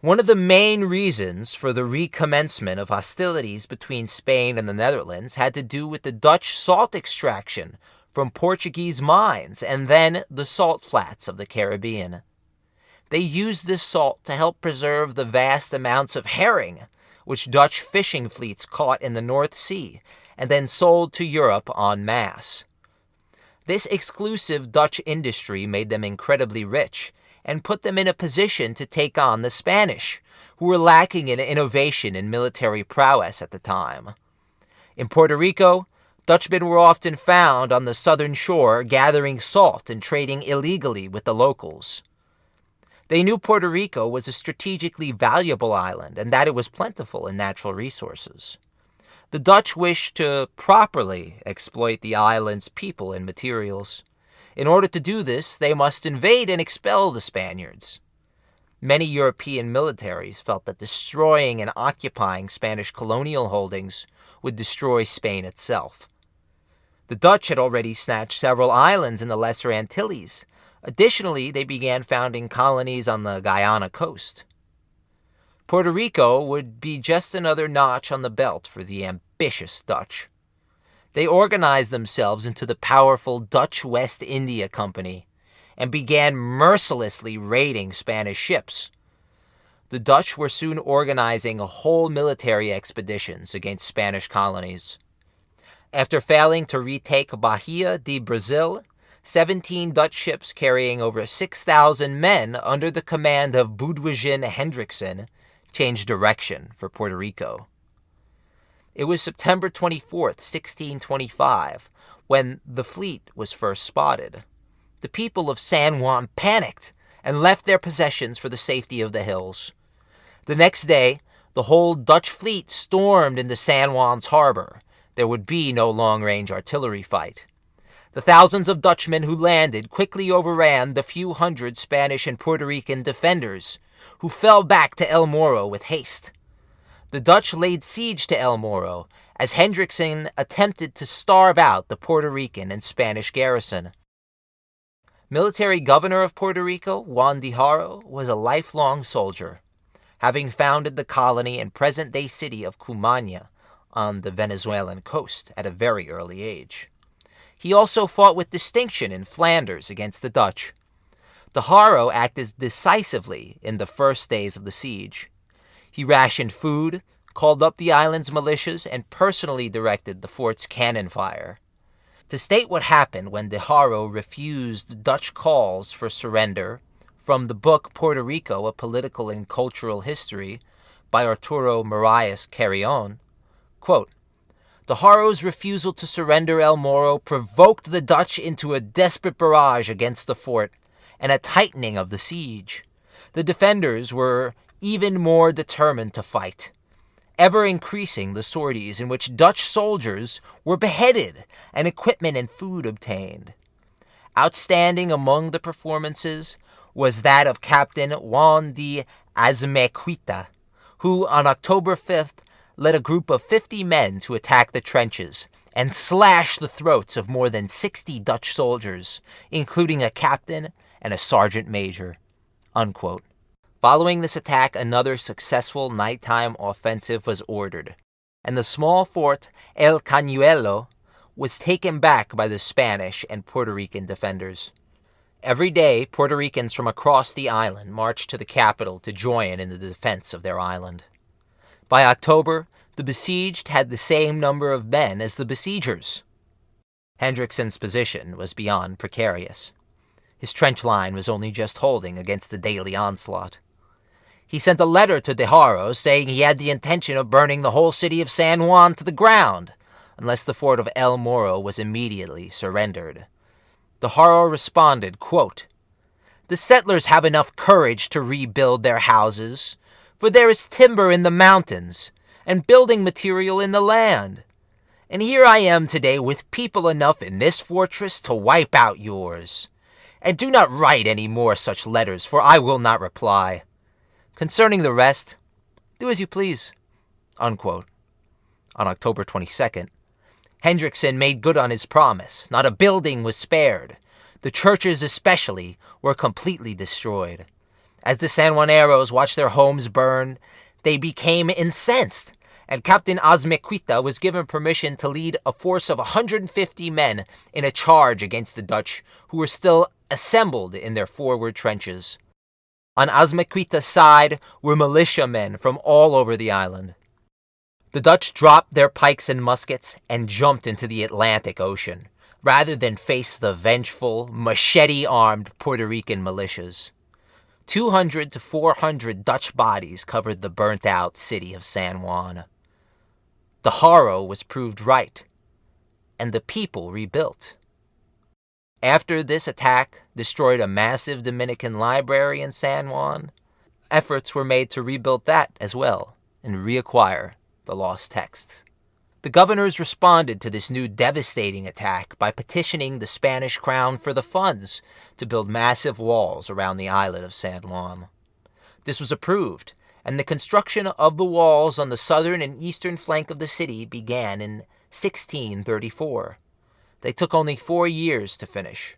One of the main reasons for the recommencement of hostilities between Spain and the Netherlands had to do with the Dutch salt extraction from Portuguese mines and then the salt flats of the Caribbean. They used this salt to help preserve the vast amounts of herring which Dutch fishing fleets caught in the North Sea and then sold to Europe en masse. This exclusive Dutch industry made them incredibly rich and put them in a position to take on the Spanish, who were lacking in innovation and military prowess at the time. In Puerto Rico, Dutchmen were often found on the southern shore gathering salt and trading illegally with the locals. They knew Puerto Rico was a strategically valuable island and that it was plentiful in natural resources. The Dutch wished to properly exploit the island's people and materials. In order to do this, they must invade and expel the Spaniards. Many European militaries felt that destroying and occupying Spanish colonial holdings would destroy Spain itself. The Dutch had already snatched several islands in the Lesser Antilles. Additionally, they began founding colonies on the Guyana coast. Puerto Rico would be just another notch on the belt for the ambitious Dutch. They organized themselves into the powerful Dutch West India Company and began mercilessly raiding Spanish ships. The Dutch were soon organizing whole military expeditions against Spanish colonies. After failing to retake Bahia de Brazil, 17 Dutch ships carrying over 6,000 men under the command of Boudewijn Hendriksen changed direction for Puerto Rico. It was September 24th, 1625, when the fleet was first spotted. The people of San Juan panicked and left their possessions for the safety of the hills. The next day, the whole Dutch fleet stormed into San Juan's harbor. There would be no long-range artillery fight. The thousands of Dutchmen who landed quickly overran the few hundred Spanish and Puerto Rican defenders, who fell back to El Morro with haste. The Dutch laid siege to El Morro as Hendriksen attempted to starve out the Puerto Rican and Spanish garrison. Military governor of Puerto Rico, Juan de Haro, was a lifelong soldier, having founded the colony and present-day city of Cumaná on the Venezuelan coast at a very early age. He also fought with distinction in Flanders against the Dutch. De Haro acted decisively in the first days of the siege. He rationed food, called up the island's militias, and personally directed the fort's cannon fire. To state what happened when De Haro refused Dutch calls for surrender, from the book Puerto Rico, A Political and Cultural History by Arturo Carrión, quote, De Haro's refusal to surrender El Morro provoked the Dutch into a desperate barrage against the fort and a tightening of the siege. The defenders were even more determined to fight, ever increasing the sorties in which Dutch soldiers were beheaded and equipment and food obtained. Outstanding among the performances was that of Captain Juan de Azmequita, who on October 5th led a group of 50 men to attack the trenches and slash the throats of more than 60 Dutch soldiers, including a captain and a sergeant major. Unquote. Following this attack, another successful nighttime offensive was ordered, and the small fort El Cañuelo was taken back by the Spanish and Puerto Rican defenders. Every day, Puerto Ricans from across the island marched to the capital to join in the defense of their island. By October, the besieged had the same number of men as the besiegers. Hendriksen's position was beyond precarious. His trench line was only just holding against the daily onslaught. He sent a letter to De Haro saying he had the intention of burning the whole city of San Juan to the ground, unless the fort of El Morro was immediately surrendered. De Haro responded, quote, The settlers have enough courage to rebuild their houses, for there is timber in the mountains and building material in the land. And here I am today with people enough in this fortress to wipe out yours. And do not write any more such letters, for I will not reply. Concerning the rest, do as you please. Unquote. On October 22nd, Hendriksen made good on his promise. Not a building was spared. The churches especially were completely destroyed. As the Sanjuaneros watched their homes burn, they became incensed, and Captain Azmequita was given permission to lead a force of 150 men in a charge against the Dutch, who were still assembled in their forward trenches. On Azmequita's side were militiamen from all over the island. The Dutch dropped their pikes and muskets and jumped into the Atlantic Ocean, rather than face the vengeful, machete-armed Puerto Rican militias. 200 to 400 Dutch bodies covered the burnt-out city of San Juan. The horror was proved right, and the people rebuilt. After this attack destroyed a massive Dominican library in San Juan, efforts were made to rebuild that as well and reacquire the lost texts. The governors responded to this new devastating attack by petitioning the Spanish crown for the funds to build massive walls around the islet of San Juan. This was approved, and the construction of the walls on the southern and eastern flank of the city began in 1634. They took only 4 years to finish.